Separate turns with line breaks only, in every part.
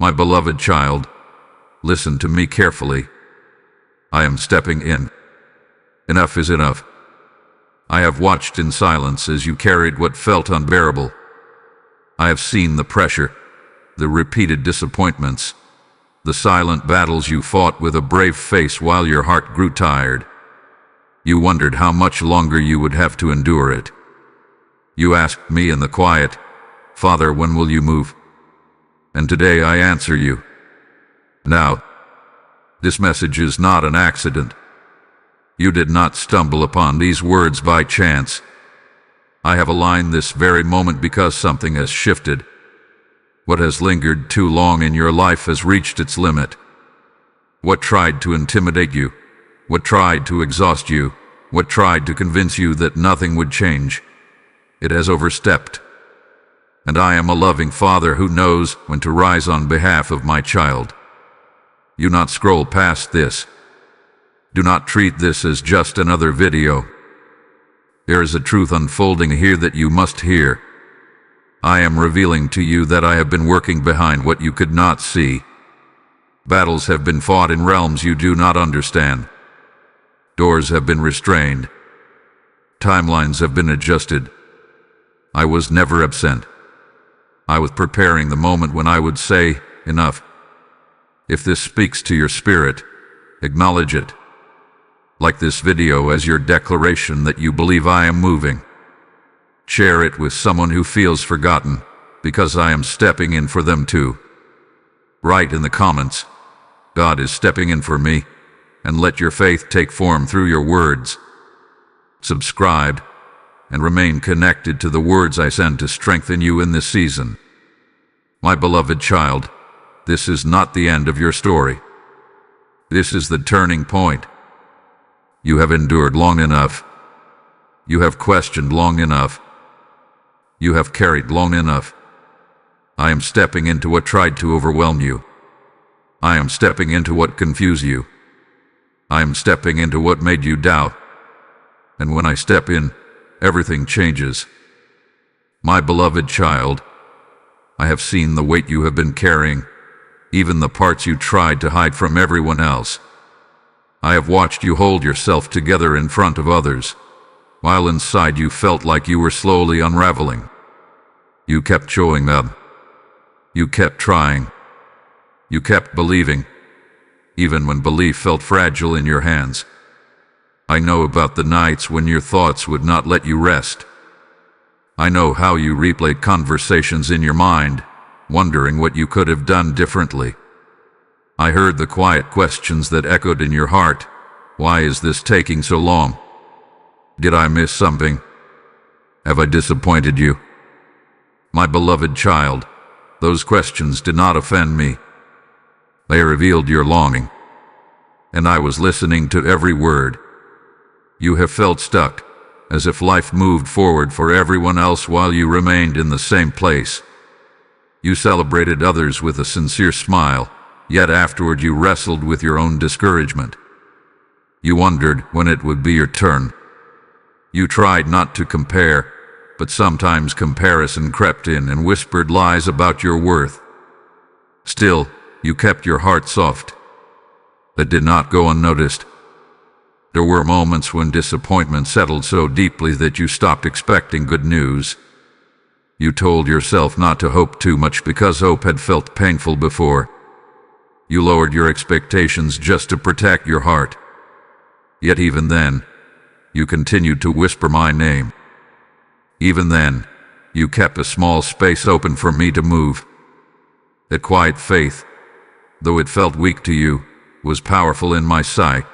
My beloved child, listen to me carefully. I am stepping in. Enough is enough. I have watched in silence as you carried what felt unbearable. I have seen the pressure, the repeated disappointments, the silent battles you fought with a brave face while your heart grew tired. You wondered how much longer you would have to endure it. You asked me in the quiet, "Father, when will you move?" And today I answer you. Now, this message is not an accident. You did not stumble upon these words by chance. I have aligned this very moment because something has shifted. What has lingered too long in your life has reached its limit. What tried to intimidate you, what tried to exhaust you, what tried to convince you that nothing would change, it has overstepped. And I am a loving father who knows when to rise on behalf of my child. Do not scroll past this. Do not treat this as just another video. There is a truth unfolding here that you must hear. I am revealing to you that I have been working behind what you could not see. Battles have been fought in realms you do not understand. Doors have been restrained. Timelines have been adjusted. I was never absent. I was preparing the moment when I would say, "Enough." If this speaks to your spirit, acknowledge it. Like this video as your declaration that you believe I am moving. Share it with someone who feels forgotten, because I am stepping in for them too. Write in the comments, "God is stepping in for me," and let your faith take form through your words. Subscribe, and remain connected to the words I send to strengthen you in this season. My beloved child, this is not the end of your story. This is the turning point. You have endured long enough. You have questioned long enough. You have carried long enough. I am stepping into what tried to overwhelm you. I am stepping into what confused you. I am stepping into what made you doubt. And when I step in, everything changes. My beloved child, I have seen the weight you have been carrying, even the parts you tried to hide from everyone else. I have watched you hold yourself together in front of others, while inside you felt like you were slowly unraveling. You kept showing up. You kept trying. You kept believing, even when belief felt fragile in your hands. I know about the nights when your thoughts would not let you rest. I know how you replay conversations in your mind, wondering what you could have done differently. I heard the quiet questions that echoed in your heart. Why is this taking so long? Did I miss something? Have I disappointed you? My beloved child, those questions did not offend me. They revealed your longing, and I was listening to every word. You have felt stuck, as if life moved forward for everyone else while you remained in the same place. You celebrated others with a sincere smile, yet afterward you wrestled with your own discouragement. You wondered when it would be your turn. You tried not to compare, but sometimes comparison crept in and whispered lies about your worth. Still, you kept your heart soft. That did not go unnoticed. There were moments when disappointment settled so deeply that you stopped expecting good news. You told yourself not to hope too much because hope had felt painful before. You lowered your expectations just to protect your heart. Yet even then, you continued to whisper my name. Even then, you kept a small space open for me to move. That quiet faith, though it felt weak to you, was powerful in my sight.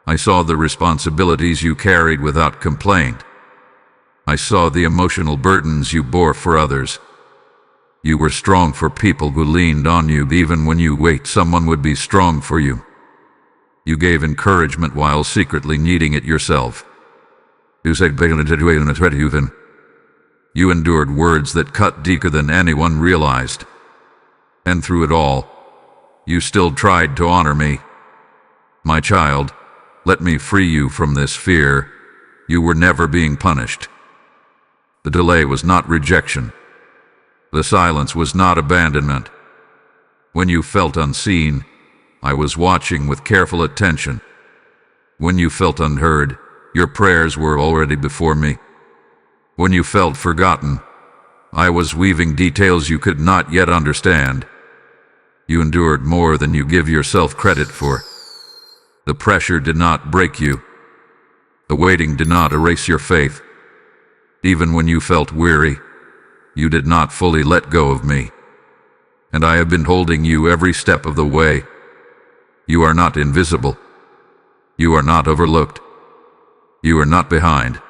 I saw the responsibilities you carried without complaint. I saw the emotional burdens you bore for others. You were strong for people who leaned on you even when you wished someone would be strong for you. You gave encouragement while secretly needing it yourself. You endured words that cut deeper than anyone realized. And through it all, you still tried to honor me. My child, let me free you from this fear. You were never being punished. The delay was not rejection. The silence was not abandonment. When you felt unseen, I was watching with careful attention. When you felt unheard, your prayers were already before me. When you felt forgotten, I was weaving details you could not yet understand. You endured more than you give yourself credit for. The pressure did not break you. The waiting did not erase your faith. Even when you felt weary, you did not fully let go of me. And I have been holding you every step of the way. You are not invisible. You are not overlooked. You are not behind.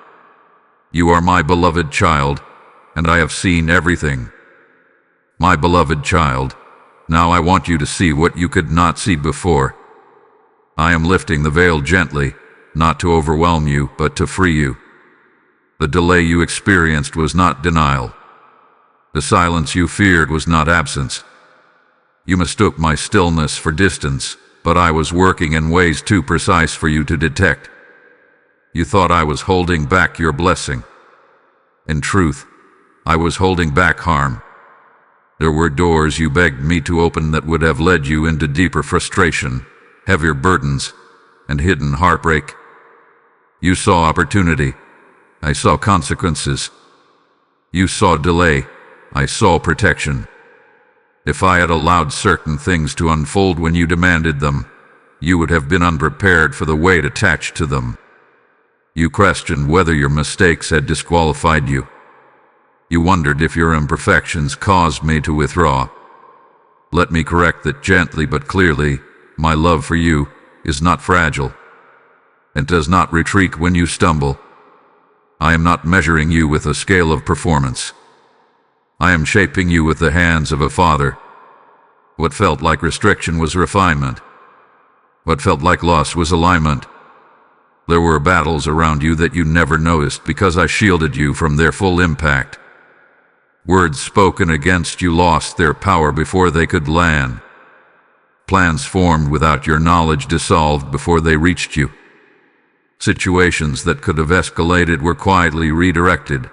You are my beloved child, and I have seen everything. My beloved child, now I want you to see what you could not see before. I am lifting the veil gently, not to overwhelm you, but to free you. The delay you experienced was not denial. The silence you feared was not absence. You mistook my stillness for distance, but I was working in ways too precise for you to detect. You thought I was holding back your blessing. In truth, I was holding back harm. There were doors you begged me to open that would have led you into deeper frustration, heavier burdens, and hidden heartbreak. You saw opportunity. I saw consequences. You saw delay. I saw protection. If I had allowed certain things to unfold when you demanded them, you would have been unprepared for the weight attached to them. You questioned whether your mistakes had disqualified you. You wondered if your imperfections caused me to withdraw. Let me correct that gently but clearly. My love for you is not fragile. It does not retreat when you stumble. I am not measuring you with a scale of performance. I am shaping you with the hands of a father. What felt like restriction was refinement. What felt like loss was alignment. There were battles around you that you never noticed because I shielded you from their full impact. Words spoken against you lost their power before they could land. Plans formed without your knowledge dissolved before they reached you. Situations that could have escalated were quietly redirected.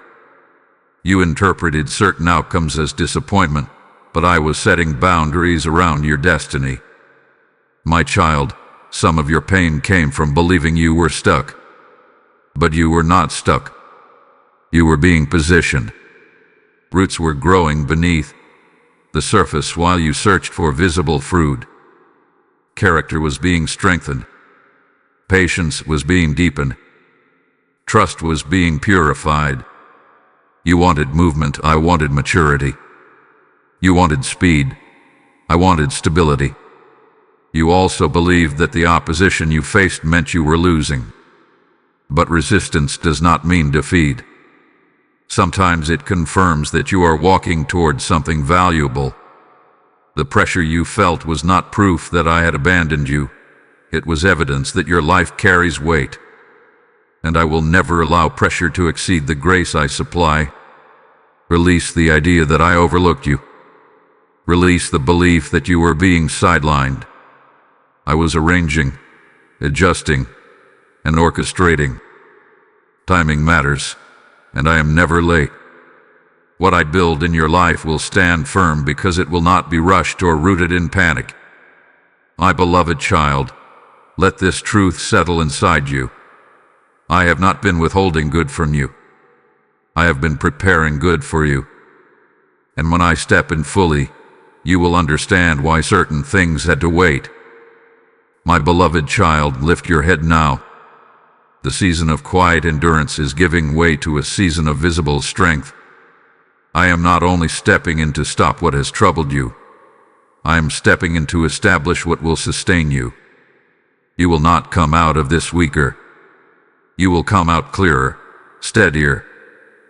You interpreted certain outcomes as disappointment, but I was setting boundaries around your destiny. My child, some of your pain came from believing you were stuck. But you were not stuck. You were being positioned. Roots were growing beneath the surface while you searched for visible fruit. Character was being strengthened. Patience was being deepened. Trust was being purified. You wanted movement, I wanted maturity. You wanted speed, I wanted stability. You also believed that the opposition you faced meant you were losing. But resistance does not mean defeat. Sometimes it confirms that you are walking towards something valuable. The pressure you felt was not proof that I had abandoned you. It was evidence that your life carries weight. And I will never allow pressure to exceed the grace I supply. Release the idea that I overlooked you. Release the belief that you were being sidelined. I was arranging, adjusting, and orchestrating. Timing matters, and I am never late. What I build in your life will stand firm because it will not be rushed or rooted in panic. My beloved child, let this truth settle inside you. I have not been withholding good from you. I have been preparing good for you. And when I step in fully, you will understand why certain things had to wait. My beloved child, lift your head now. The season of quiet endurance is giving way to a season of visible strength. I am not only stepping in to stop what has troubled you, I am stepping in to establish what will sustain you. You will not come out of this weaker. You will come out clearer, steadier,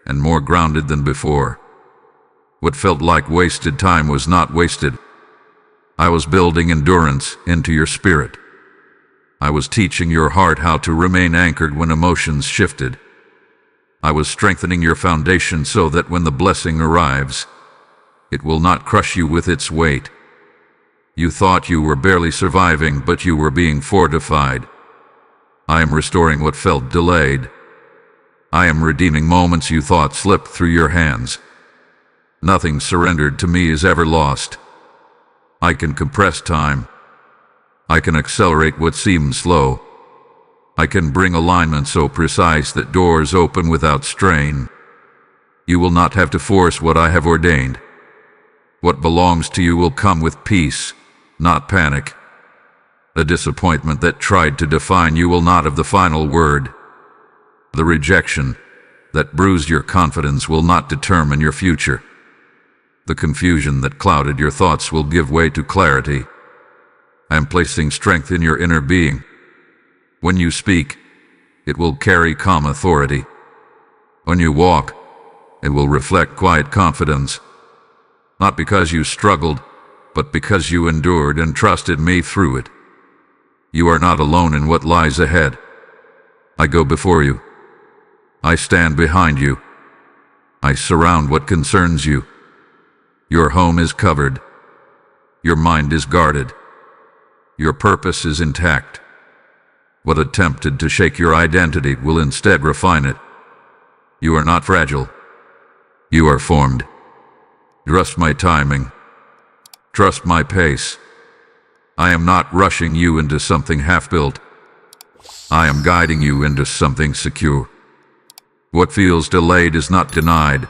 and more grounded than before. What felt like wasted time was not wasted. I was building endurance into your spirit. I was teaching your heart how to remain anchored when emotions shifted. I was strengthening your foundation so that when the blessing arrives, it will not crush you with its weight. You thought you were barely surviving, but you were being fortified. I am restoring what felt delayed. I am redeeming moments you thought slipped through your hands. Nothing surrendered to me is ever lost. I can compress time. I can accelerate what seems slow. I can bring alignment so precise that doors open without strain. You will not have to force what I have ordained. What belongs to you will come with peace, not panic. The disappointment that tried to define you will not have the final word. The rejection that bruised your confidence will not determine your future. The confusion that clouded your thoughts will give way to clarity. I am placing strength in your inner being. When you speak, it will carry calm authority. When you walk, it will reflect quiet confidence. Not because you struggled, but because you endured and trusted me through it. You are not alone in what lies ahead. I go before you. I stand behind you. I surround what concerns you. Your home is covered. Your mind is guarded. Your purpose is intact. What attempted to shake your identity will instead refine it. You are not fragile. You are formed. Trust my timing. Trust my pace. I am not rushing you into something half-built. I am guiding you into something secure. What feels delayed is not denied.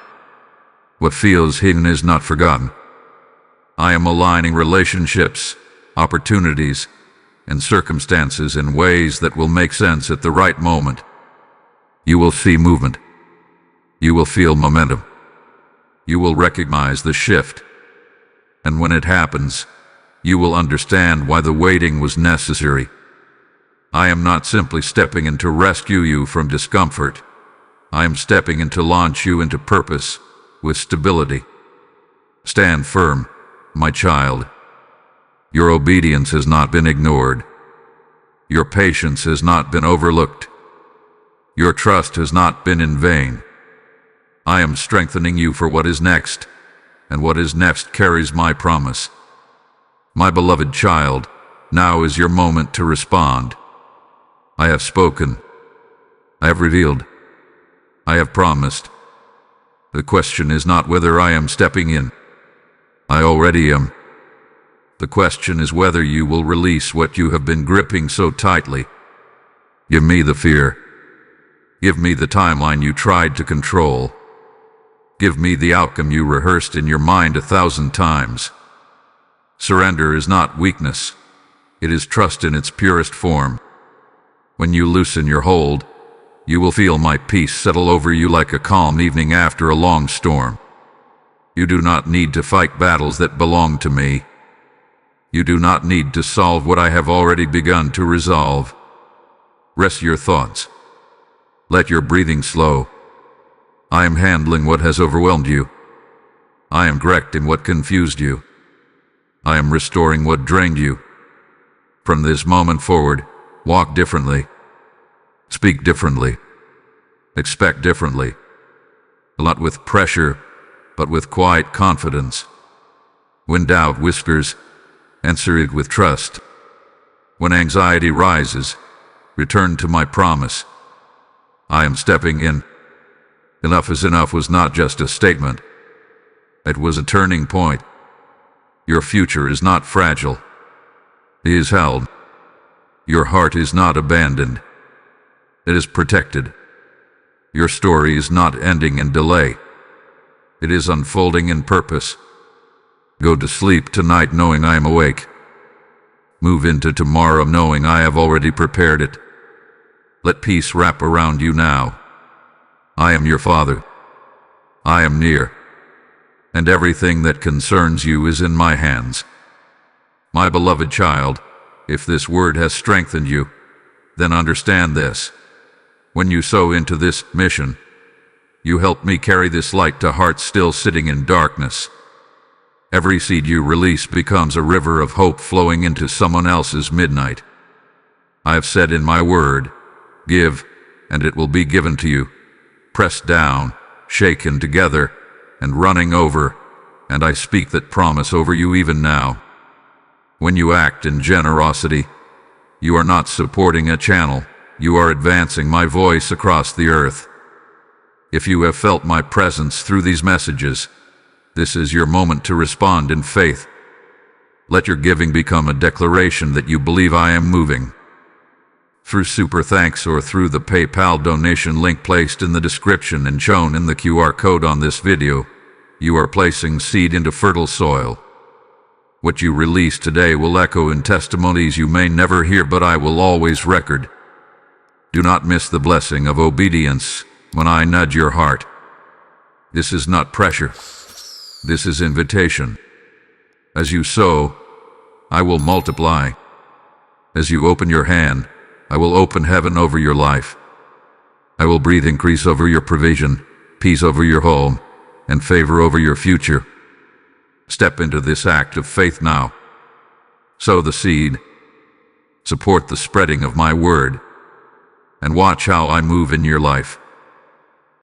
What feels hidden is not forgotten. I am aligning relationships, opportunities, and circumstances in ways that will make sense at the right moment. You will see movement. You will feel momentum. You will recognize the shift. And when it happens, you will understand why the waiting was necessary. I am not simply stepping in to rescue you from discomfort. I am stepping in to launch you into purpose with stability. Stand firm, my child. Your obedience has not been ignored. Your patience has not been overlooked. Your trust has not been in vain. I am strengthening you for what is next, and what is next carries my promise. My beloved child, now is your moment to respond. I have spoken. I have revealed. I have promised. The question is not whether I am stepping in. I already am. The question is whether you will release what you have been gripping so tightly. Give me the fear. Give me the timeline you tried to control. Give me the outcome you rehearsed in your mind 1,000 times. Surrender is not weakness. It is trust in its purest form. When you loosen your hold, you will feel my peace settle over you like a calm evening after a long storm. You do not need to fight battles that belong to me. You do not need to solve what I have already begun to resolve. Rest your thoughts. Let your breathing slow. I am handling what has overwhelmed you. I am correcting what confused you. I am restoring what drained you. From this moment forward, walk differently. Speak differently. Expect differently. Not with pressure, but with quiet confidence. When doubt whispers, answer it with trust. When anxiety rises, return to my promise. I am stepping in. Enough is enough was not just a statement. It was a turning point. Your future is not fragile. It is held. Your heart is not abandoned. It is protected. Your story is not ending in delay. It is unfolding in purpose. Go to sleep tonight knowing I am awake. Move into tomorrow knowing I have already prepared it. Let peace wrap around you now. I am your Father. I am near. And everything that concerns you is in my hands. My beloved child, if this word has strengthened you, then understand this. When you sow into this mission, you help me carry this light to hearts still sitting in darkness. Every seed you release becomes a river of hope flowing into someone else's midnight. I have said in my word, give, and it will be given to you. Pressed down, shaken together, and running over, and I speak that promise over you even now. When you act in generosity, you are not supporting a channel, you are advancing my voice across the earth. If you have felt my presence through these messages, this is your moment to respond in faith. Let your giving become a declaration that you believe I am moving. Through Super Thanks or through the PayPal donation link placed in the description and shown in the QR code on this video, you are placing seed into fertile soil. What you release today will echo in testimonies you may never hear, but I will always record. Do not miss the blessing of obedience when I nudge your heart. This is not pressure. This is invitation. As you sow, I will multiply. As you open your hand, I will open heaven over your life. I will breathe increase over your provision, peace over your home, and favor over your future. Step into this act of faith now. Sow the seed. Support the spreading of my word. And watch how I move in your life.